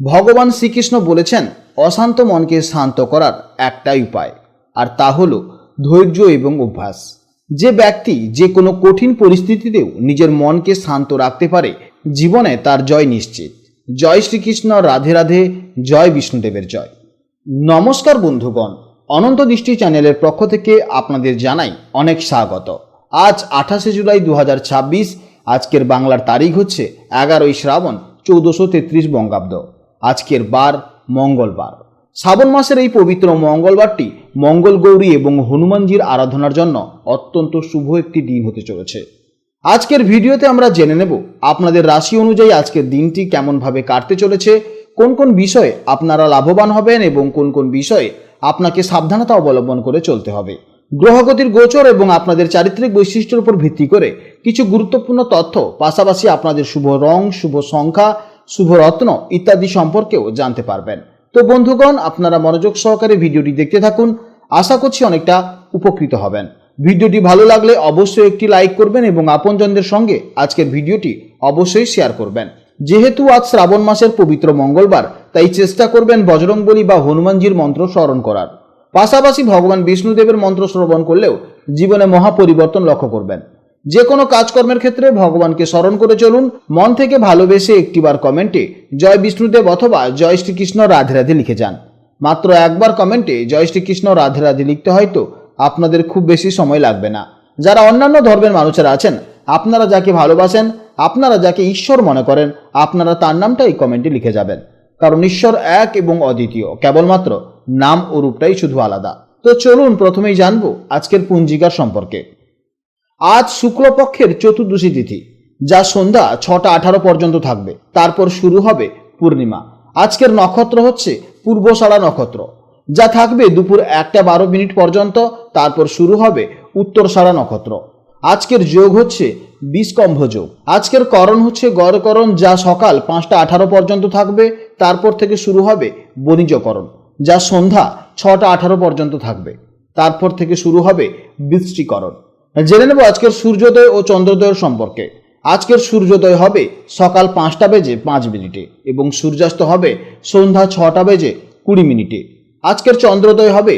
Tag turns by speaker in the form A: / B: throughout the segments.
A: ভগবান শ্রীকৃষ্ণ বলেছেন অশান্ত মনকে শান্ত করার একটাই উপায়, আর তা হলো ধৈর্য এবং অভ্যাস। যে ব্যক্তি যে কোনো কঠিন পরিস্থিতিতেও নিজের মনকে শান্ত রাখতে পারে, জীবনে তার জয় নিশ্চিত। জয় শ্রীকৃষ্ণ, রাধে রাধে, জয় বিষ্ণুদেবের জয়। নমস্কার বন্ধুগণ, অনন্ত দৃষ্টি চ্যানেলের পক্ষ থেকে আপনাদের জানাই অনেক স্বাগত। আজ 28শে জুলাই 2026। আজকের বাংলার তারিখ হচ্ছে 11ই শ্রাবণ 1433 বঙ্গাব্দ। আজকের বার মঙ্গলবার। শ্রাবণ মাসের এই পবিত্র মঙ্গলবারটি মঙ্গল গৌরী এবং হনুমানজির আরাধনার জন্য অত্যন্ত শুভ একটি দিন হতে চলেছে। আজকের ভিডিওতে আমরা জেনে নেব আপনাদের রাশি অনুযায়ী আজকের দিনটি কেমনভাবে কাটতে চলেছে, কোন কোন বিষয়ে আপনারা লাভবান হবেন এবং কোন কোন বিষয়ে আপনাকে সাবধানতা অবলম্বন করে চলতে হবে। গ্রহগতির গোচর এবং আপনাদের চারিত্রিক বৈশিষ্ট্যের উপর ভিত্তি করে কিছু গুরুত্বপূর্ণ তথ্য, পাশাপাশি আপনাদের শুভ রং, শুভ সংখ্যা, শুভ রত্ন ইত্যাদি সম্পর্কেও জানতে পারবেন। তো বন্ধুগণ, আপনারা মনোযোগ সহকারে ভিডিওটি দেখতে থাকুন। আশা করছি অনেকটা উপকৃত হবেন। ভিডিওটি ভালো লাগলে অবশ্যই একটি লাইক করবেন এবং আপনজনদের সঙ্গে আজকের ভিডিওটি অবশ্যই শেয়ার করবেন। যেহেতু আজ শ্রাবণ মাসের পবিত্র মঙ্গলবার, তাই চেষ্টা করবেন বজরংবলী বা হনুমানজির মন্ত্র স্মরণ করার। পাশাপাশি ভগবান বিষ্ণুদেবের মন্ত্র শ্রবণ করলেও জীবনে মহা পরিবর্তন লক্ষ্য করবেন। যে কোনো কাজকর্মের ক্ষেত্রে ভগবানকে স্মরণ করে চলুন। মন থেকে ভালোবেসে একটিবার কমেন্টে জয় বিষ্ণুদেব অথবা জয় শ্রীকৃষ্ণ রাধে রাধে লিখে যান। মাত্র একবার কমেন্টে জয় শ্রীকৃষ্ণ রাধে রাধে লিখতে হয়তো আপনাদের খুব বেশি সময় লাগবে না। যারা অন্যান্য ধর্মের মানুষেরা আছেন, আপনারা যাকে ভালোবাসেন, আপনারা যাকে ঈশ্বর মনে করেন, আপনারা তার নামটাই কমেন্টে লিখে যাবেন। কারণ ঈশ্বর এক এবং অদ্বিতীয়, কেবলমাত্র নাম ও রূপটাই শুধু আলাদা। তো চলুন প্রথমেই জানবো আজকের পঞ্জিকার সম্পর্কে। আজ শুক্লপক্ষের চতুর্দশী তিথি, যা সন্ধ্যা 6টা 18 পর্যন্ত থাকবে। তারপর শুরু হবে পূর্ণিমা। আজকের নক্ষত্র হচ্ছে পূর্বষাঢ়া নক্ষত্র, যা থাকবে দুপুর 1টা 12 পর্যন্ত। তারপর শুরু হবে উত্তরষাঢ়া নক্ষত্র। আজকের যোগ হচ্ছে বিষকম্ভ যোগ। আজকের করণ হচ্ছে গড়করণ, যা সকাল 5টা 18 পর্যন্ত থাকবে। তারপর থেকে শুরু হবে বণিজকরণ, যা সন্ধ্যা 6টা 18 পর্যন্ত থাকবে। তারপর থেকে শুরু হবে বৃষ্টিকরণ। জেনে নেব আজকের সূর্যোদয় ও চন্দ্রোদয়ের সম্পর্কে। আজকের সূর্যোদয় হবে সকাল 5টা বেজে 5 মিনিটে এবং সূর্যাস্ত হবে সন্ধ্যা 6টা বেজে 20 মিনিটে। আজকের চন্দ্রোদয় হবে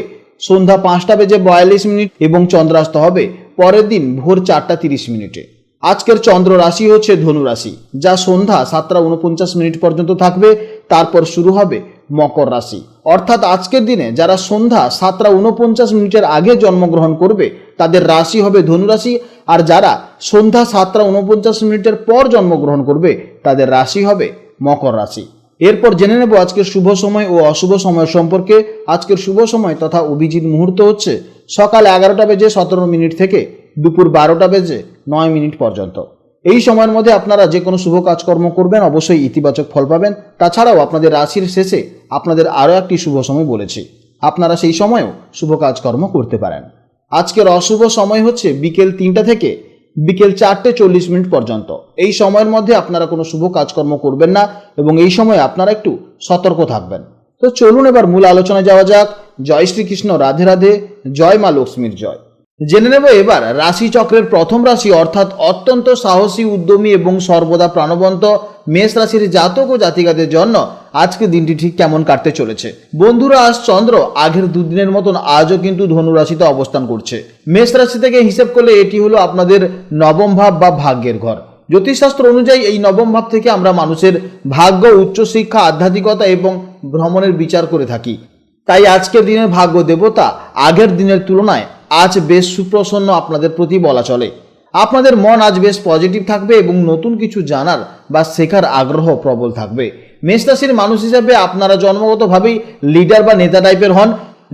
A: সন্ধ্যা 5টা বেজে 42 মিনিট এবং চন্দ্রাস্ত হবে পরের দিন ভোর 4টা 30 মিনিটে। আজকের চন্দ্র রাশি হচ্ছে ধনু রাশি, যা সন্ধ্যা 7টা 49 পর্যন্ত থাকবে। তারপর শুরু হবে মকর রাশি। অর্থাৎ আজকের দিনে যারা সন্ধ্যা 7টা 49 আগে জন্মগ্রহণ করবে, তাদের রাশি হবে ধনু রাশি। আর যারা সন্ধ্যা 7টা 49 পর জন্মগ্রহণ করবে, তাদের রাশি হবে মকর রাশি। এরপর জেনে নেব আজকের শুভ সময় ও অশুভ সময় সম্পর্কে। আজকের শুভ সময় তথা অভিজিৎ মুহূর্ত হচ্ছে সকাল 11টা বেজে 17 মিনিট থেকে দুপুর 12টা বেজে 9 মিনিট পর্যন্ত। এই সময়ের মধ্যে আপনারা যে কোনো শুভ কাজকর্ম করবেন, অবশ্যই ইতিবাচক ফল পাবেন। তাছাড়াও আপনাদের রাশির শেষে আপনাদের আরও একটি শুভ সময় বলেছি, আপনারা সেই সময়েও শুভ কাজকর্ম করতে পারেন। আজকের অশুভ সময় হচ্ছে বিকেল 3টা থেকে বিকেল 4টে 40 মিনিট পর্যন্ত। এই সময়ের মধ্যে আপনারা কোনো শুভ কাজকর্ম করবেন না এবং এই সময় আপনারা একটু সতর্ক থাকবেন। তো চলুন এবার মূল আলোচনায় যাওয়া যাক। জয় শ্রীকৃষ্ণ, রাধে রাধে, জয় মা লক্ষ্মীর জয়। জেনে নেব এবার রাশি চক্রের প্রথম রাশি, অর্থাৎ অত্যন্ত সাহসী, উদ্যমী এবং সর্বদা প্রাণবন্ত মেষ রাশির জাতক ও জাতিকাদের জন্য আজকে দিনটি ঠিক কেমন কাটতে চলেছে। বন্ধুরা, আজ চন্দ্র আগের দুদিনের মতন আজও কিন্তু ধনু রাশিতে অবস্থান করছে। মেষ রাশি থেকে হিসেব করলে এটি হলো আপনাদের নবম ভাব বা ভাগ্যের ঘর। জ্যোতিষশাস্ত্র অনুযায়ী এই নবম ভাব থেকে আমরা মানুষের ভাগ্য, উচ্চশিক্ষা, আধ্যাত্মিকতা এবং ভ্রমণের বিচার করে থাকি। তাই আজকের দিনের ভাগ্য দেবতা আগের দিনের তুলনায় আজ বেশ সুপ্রসন্ন আপনাদের প্রতি বলা চলে। আপনাদের মন আজ বেশ পজিটিভ থাকবে এবং নতুন কিছু জানার বা শেখার আগ্রহ প্রবল থাকবে। মেষ রাশির মানুষ হিসেবে আপনারা জন্মগতভাবেই লিডার বা নেতা টাইপের হন।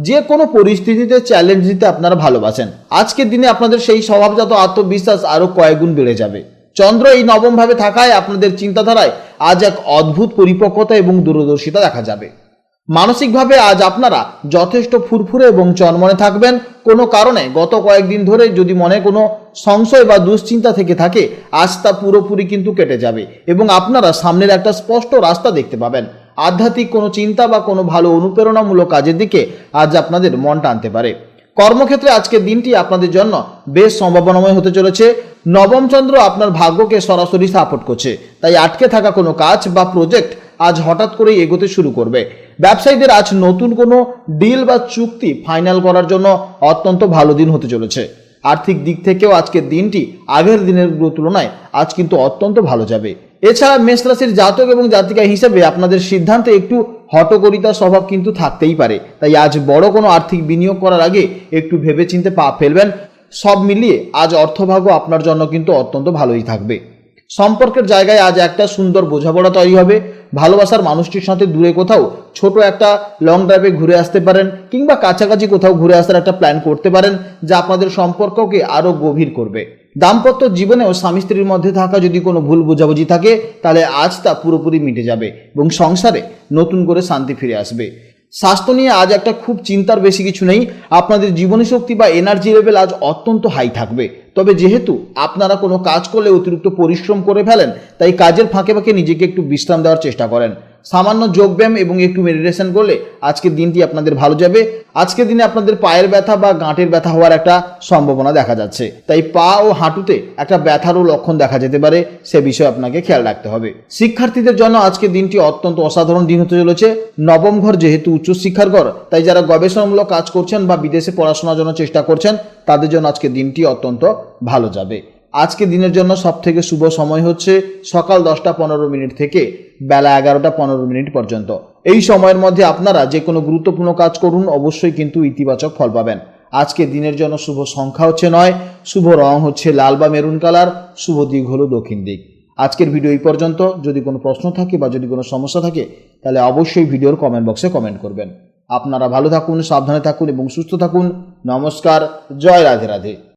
A: যে কোনো পরিস্থিতিতে চ্যালেঞ্জ দিতে আপনারা ভালোবাসেন। আজকের দিনে আপনাদের সেই স্বভাবজাত আত্মবিশ্বাস আরও কয়েক গুণ বেড়ে যাবে। চন্দ্র এই নবমভাবে থাকায় আপনাদের চিন্তাধারায় আজ এক অদ্ভুত পরিপক্কতা এবং দূরদর্শিতা দেখা যাবে। মানসিকভাবে আজ আপনারা যথেষ্ট ফুরফুরে এবং চনমনে থাকবেন। কোনো কারণে গত কয়েকদিন ধরে যদি মনে কোনো সংশয় বা দুশ্চিন্তা থেকে থাকে, আজ তা পুরোপুরি কিন্তু কেটে যাবে এবং আপনারা সামনের একটা স্পষ্ট রাস্তা দেখতে পাবেন। আধ্যাত্মিক কোনো চিন্তা বা কোনো ভালো অনুপ্রেরণামূলক কাজের দিকে আজ আপনাদের মন টানতে পারে। কর্মক্ষেত্রে আজকের দিনটি আপনাদের জন্য বেশ সম্ভাবনাময় হতে চলেছে। নবম চন্দ্র আপনার ভাগ্যকে সরাসরি সাপোর্ট করছে, তাই আটকে থাকা কোনো কাজ বা প্রজেক্ট আজ হঠাৎ করেই এগোতে শুরু করবে। ব্যবসায়ীদের আজ নতুন কোনো ডিল বা চুক্তি ফাইনাল করার জন্য অত্যন্ত ভালো দিন হতে চলেছে। আর্থিক দিক থেকেও আজকের দিনটি আগের দিনের তুলনায় আজ কিন্তু অত্যন্ত ভালো যাবে। এছাড়া মেষ রাশির জাতক এবং জাতিকা হিসেবে আপনাদের সিদ্ধান্তে একটু হঠকরিতা স্বভাব কিন্তু থাকতেই পারে, তাই আজ বড় কোনো আর্থিক বিনিয়োগ করার আগে একটু ভেবেচিন্তে পা ফেলবেন। সব মিলিয়ে আজ অর্থভাগ্য আপনার জন্য কিন্তু অত্যন্ত ভালোই থাকবে। সম্পর্কের জায়গায় আজ একটা সুন্দর বোঝাপড়া তৈরি হবে। ভালোবাসার মানুষটির সাথে দূরে কোথাও ছোট একটা লং ড্রাইভে ঘুরে আসতে পারেন, কিংবা কাছাকাছি কোথাও ঘুরে আসার একটা প্ল্যান করতে পারেন, যা আপনাদের সম্পর্ককে আরও গভীর করবে। দাম্পত্য জীবনেও স্বামী স্ত্রীর মধ্যে থাকা যদি কোনো ভুল বোঝাবুঝি থাকে, তাহলে আজ তা পুরোপুরি মিটে যাবে এবং সংসারে নতুন করে শান্তি ফিরে আসবে। স্বাস্থ্য নিয়ে আজ একটা খুব চিন্তার বেশি কিছু নেই। আপনাদের জীবনী শক্তি বা এনার্জি লেভেল আজ অত্যন্ত হাই থাকবে। তবে যেহেতু আপনারা কোনো কাজ করলে অতিরিক্ত পরিশ্রম করে ফেলেন, তাই কাজের ফাঁকে ফাঁকে নিজেকে একটু বিশ্রাম দেওয়ার চেষ্টা করেন। সামান্য যোগব্যায়াম এবং একটু মেডিটেশন করলে আজকের দিনটি আপনাদের ভালো যাবে। আজকের দিনে আপনাদের পায়ের ব্যথা বা গাঁটের ব্যথা হওয়ার একটা সম্ভাবনা দেখা যাচ্ছে, তাই পা ও হাঁটুতে একটা ব্যথারও লক্ষণ দেখা যেতে পারে, সে বিষয়ে আপনাকে খেয়াল রাখতে হবে। শিক্ষার্থীদের জন্য আজকের দিনটি অত্যন্ত অসাধারণ দিন হতে চলেছে। নবম ঘর যেহেতু উচ্চশিক্ষার ঘর, তাই যারা গবেষণামূলক কাজ করছেন বা বিদেশে পড়াশোনার জন্য চেষ্টা করছেন, তাদের জন্য আজকের দিনটি অত্যন্ত ভালো যাবে। আজকে দিনের জন্য সবথেকে শুভ সময় হচ্ছে সকাল 10:15 থেকে বেলা 11:15 পর্যন্ত। এই সময়ের মধ্যে আপনারা যে কোনো গুরুত্বপূর্ণ কাজ করুন, অবশ্যই কিন্তু ইতিবাচক ফল পাবেন। আজকে দিনের জন্য শুভ সংখ্যা হচ্ছে 9, শুভ রং হচ্ছে লাল বা মেরুন কালার, শুভ দিক হলো দক্ষিণ দিক। আজকের ভিডিও এই পর্যন্ত। যদি কোনো প্রশ্ন থাকে বা যদি কোনো সমস্যা থাকে, তাহলে অবশ্যই ভিডিওর কমেন্ট বক্সে কমেন্ট করবেন। আপনারা ভালো থাকুন, সাবধানে থাকুন এবং সুস্থ থাকুন। নমস্কার, জয় রাধে রাধে।